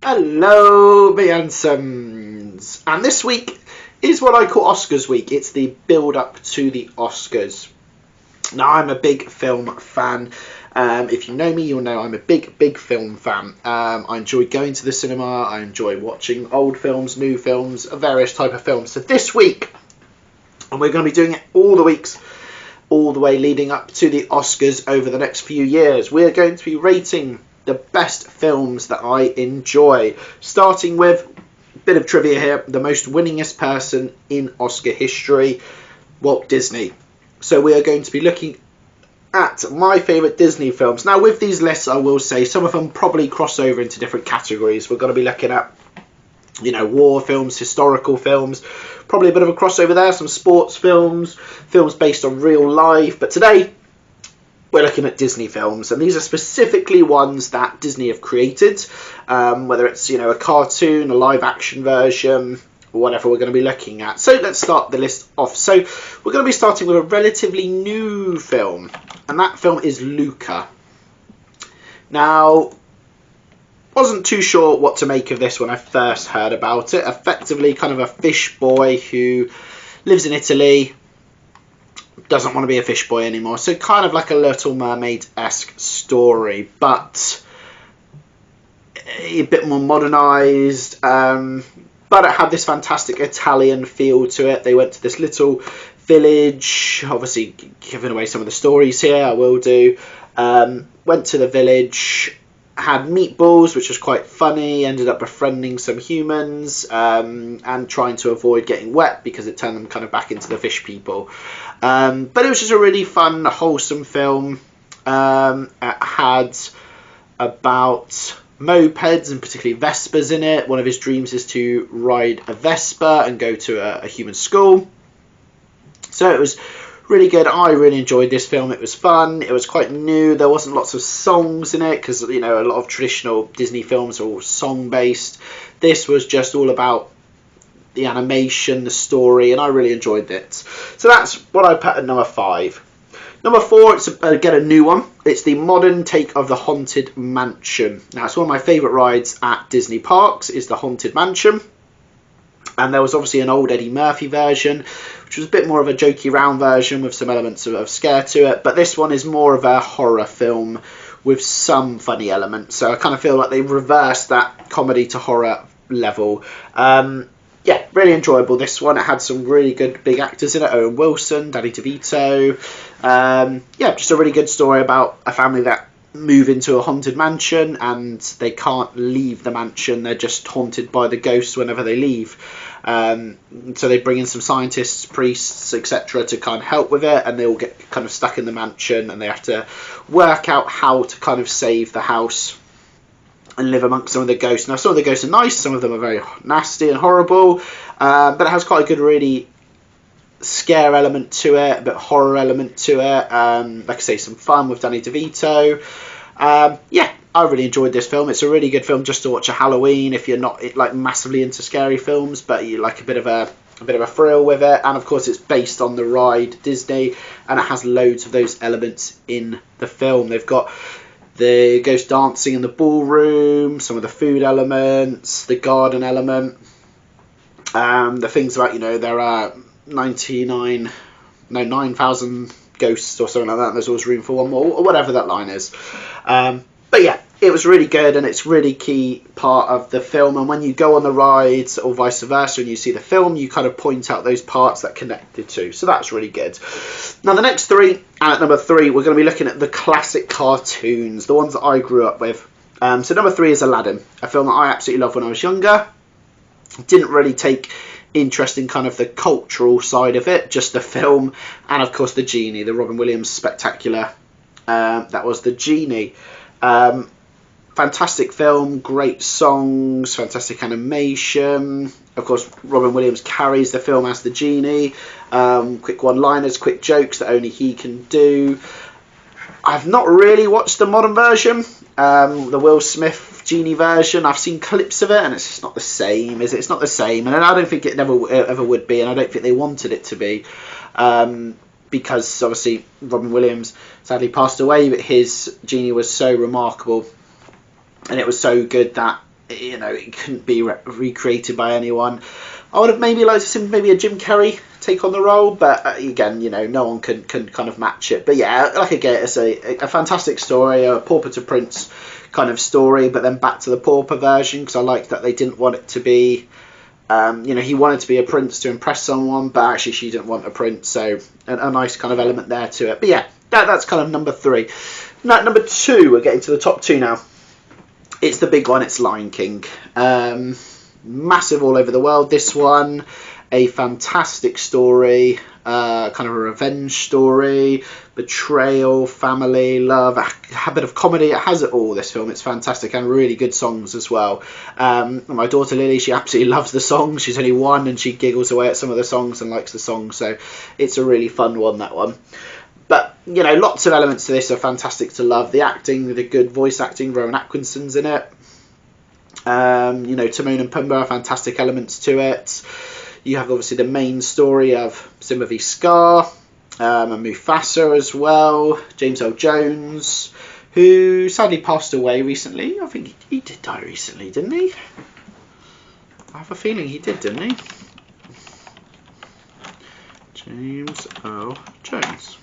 Hello, me handsomes. And this week is what I call Oscars week. It's the build up to the Oscars. Now, I'm a big film fan. If you know me, you'll know I'm a big film fan. I enjoy going to the cinema. I enjoy watching old films, new films, various type of films. So this week, and we're going to be doing it all the weeks, all the way leading up to the Oscars over the next few years. We're going to be rating the best films that I enjoy. Starting with a bit of trivia here. The most winningest person in Oscar history, Walt Disney. So we are going to be looking at my favourite Disney films. Now with these lists, I will say some of them probably cross over into different categories. We're going to be looking at, war films, historical films, probably a bit of a crossover there, some sports films, films based on real life. But today, we're looking at Disney films, and these are specifically ones that Disney have created, whether it's, a cartoon, a live action version, or whatever we're going to be looking at. So let's start the list off. So we're going to be starting with a relatively new film, and that film is Luca. Now, wasn't too sure what to make of this when I first heard about it. Effectively kind of a fish boy who lives in Italy, doesn't want to be a fish boy anymore. So kind of like a Little Mermaid-esque story, but a bit more modernised. But it had this fantastic Italian feel to it. They went to this little village, obviously giving away some of the stories here, I will do. Went to the village, had meatballs, which was quite funny, ended up befriending some humans, and trying to avoid getting wet because it turned them kind of back into the fish people. But it was just a really fun, wholesome film. It had about mopeds and particularly Vespas in it. One of his dreams is to ride a Vespa and go to a human school. So it was really good. I really enjoyed this film. It was fun. It was quite new. There wasn't lots of songs in it because, a lot of traditional Disney films are all song based. This was just all about the animation, the story, and I really enjoyed it. So that's what I put at number 5. Number 4, it's again a new one. It's the modern take of the Haunted Mansion. Now, it's one of my favourite rides at Disney parks, is the Haunted Mansion. And there was obviously an old Eddie Murphy version, which was a bit more of a jokey round version with some elements of scare to it. But this one is more of a horror film with some funny elements. So I kind of feel like they reversed that comedy to horror level. Really enjoyable, this one. It had some really good big actors in it. Owen Wilson, Danny DeVito. Just a really good story about a family that move into a haunted mansion and they can't leave the mansion. They're just haunted by the ghosts whenever they leave. So they bring in some scientists, priests, etc. to kind of help with it, and they all get kind of stuck in the mansion and they have to work out how to kind of save the house and live amongst some of the ghosts. Now, some of the ghosts are nice, some of them are very nasty and horrible, but it has quite a good, really scare element to it, a bit horror element to it. Like I say, some fun with Danny DeVito. I really enjoyed this film. It's a really good film just to watch at Halloween if you're not massively into scary films, but you like a bit of a thrill with it. And of course, it's based on the ride Disney, and it has loads of those elements in the film. They've got the ghost dancing in the ballroom, some of the food elements, the garden element, the things about, there are 9,000 ghosts or something like that, and there's always room for one more, or whatever that line is. It was really good, and it's really key part of the film. And when you go on the rides or vice versa and you see the film, you kind of point out those parts that connected to. So that's really good. Now the next 3, and at number 3, we're going to be looking at the classic cartoons, the ones that I grew up with. So number 3 is Aladdin, a film that I absolutely loved when I was younger. Didn't really take interest in kind of the cultural side of it, just the film, and of course the Genie, the Robin Williams spectacular. That was the Genie. Fantastic film, great songs, fantastic animation. Of course, Robin Williams carries the film as the Genie. Quick one-liners, quick jokes that only he can do. I've not really watched the modern version, the Will Smith Genie version. I've seen clips of it, and it's just not the same, is it? It's not the same, and I don't think it ever would be, and I don't think they wanted it to be. Because obviously Robin Williams sadly passed away, but his Genie was so remarkable and it was so good that you know, it couldn't be recreated by anyone. I would have maybe liked to see maybe a Jim Carrey take on the role, but again, you know, no one can kind of match it. But yeah, like again, it's a fantastic story, a pauper to prince kind of story, but then back to the pauper version, because I like that they didn't want it to be, you know, he wanted to be a prince to impress someone, but actually she didn't want a prince, so a nice kind of element there to it. But yeah, that's kind of number 3. Now, number 2, we're getting to the top 2 now. It's the big one, it's Lion King. Massive all over the world, this one. A fantastic story, kind of a revenge story, betrayal, family, love, a bit of comedy. It has it all, this film. It's fantastic, and really good songs as well. My daughter Lily, she absolutely loves the songs. She's only 1 and she giggles away at some of the songs and likes the songs, so it's a really fun one, that one. But, you know, lots of elements to this are fantastic to love. The acting, the good voice acting, Rowan Atkinson's in it. You know, Timon and Pumbaa are fantastic elements to it. You have obviously the main story of Simba v Scar, and Mufasa as well. James Earl Jones, who sadly passed away recently. I think he did die recently, didn't he? I have a feeling he did, didn't he? James Earl Jones.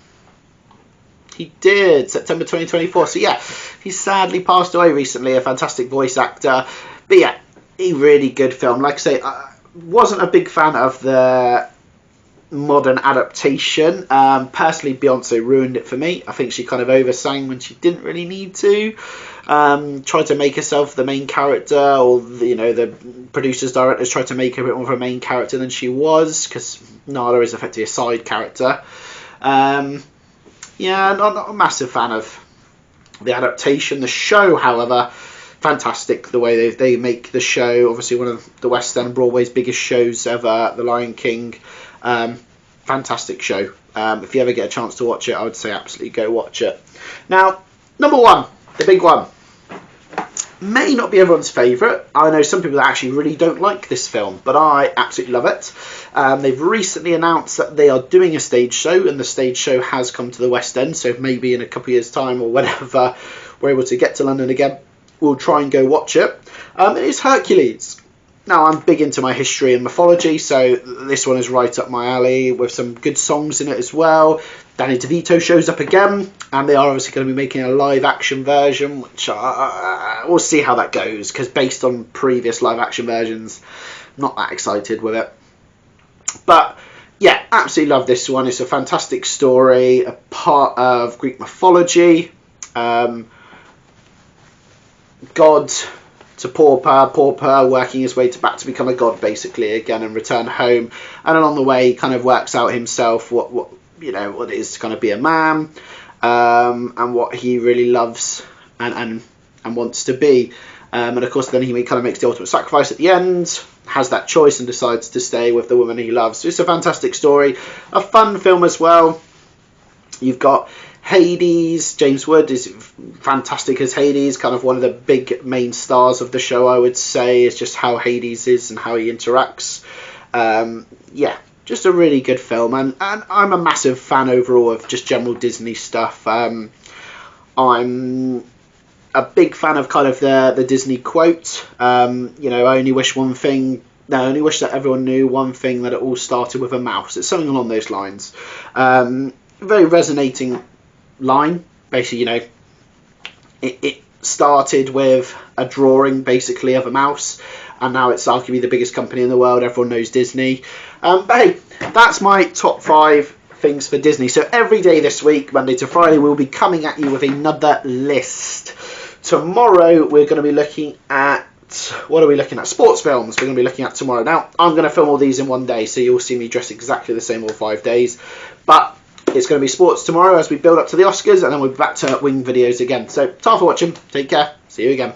He did, September 2024. So yeah, he sadly passed away recently. A fantastic voice actor. But yeah, a really good film. Like I say, I wasn't a big fan of the modern adaptation. Personally, Beyonce ruined it for me. I think she kind of oversang when she didn't really need to. Tried to make herself the main character, or the producers, directors tried to make her a bit more of a main character than she was, because Nala is effectively a side character. Yeah, not a massive fan of the adaptation. The show, however, fantastic. The way they make the show, obviously one of the West End Broadway's biggest shows ever, The Lion King. Fantastic show. If you ever get a chance to watch it, I would say absolutely go watch it. Now, number 1, the big one. May not be everyone's favourite. I know some people that actually really don't like this film, but I absolutely love it. They've recently announced that they are doing a stage show, and the stage show has come to the West End, so maybe in a couple of years' time or whenever we're able to get to London again, we'll try and go watch it. It is Hercules. Now, I'm big into my history and mythology, so this one is right up my alley, with some good songs in it as well. Danny DeVito shows up again, and they are obviously going to be making a live-action version, which we'll see how that goes, because based on previous live-action versions, I'm not that excited with it. But, yeah, absolutely love this one. It's a fantastic story, a part of Greek mythology. God to pauper working his way back to become a god, basically, again, and return home. And along the way, he kind of works out himself what it is to kind of be a man, and what he really loves and wants to be. And of course, then he kind of makes the ultimate sacrifice at the end, has that choice, and decides to stay with the woman he loves. So it's a fantastic story, a fun film as well. You've got Hades. James Wood is fantastic as Hades, kind of one of the big main stars of the show, I would say. It's just how Hades is and how he interacts. Yeah, just a really good film, and I'm a massive fan overall of just general Disney stuff. I'm a big fan of kind of the Disney quote. I only wish that everyone knew one thing, that it all started with a mouse. It's something along those lines. Very resonating line. Basically, it started with a drawing, basically, of a mouse, and now it's arguably the biggest company in the world. Everyone knows Disney. But hey, that's my top 5 things for Disney. So every day this week, Monday to Friday, we'll be coming at you with another list. Tomorrow, we're going to be looking at... What are we looking at? Sports films we're going to be looking at tomorrow. Now, I'm going to film all these in one day, so you'll see me dress exactly the same all 5 days. But it's going to be sports tomorrow as we build up to the Oscars, and then we'll be back to wing videos again. So, time for watching. Take care. See you again.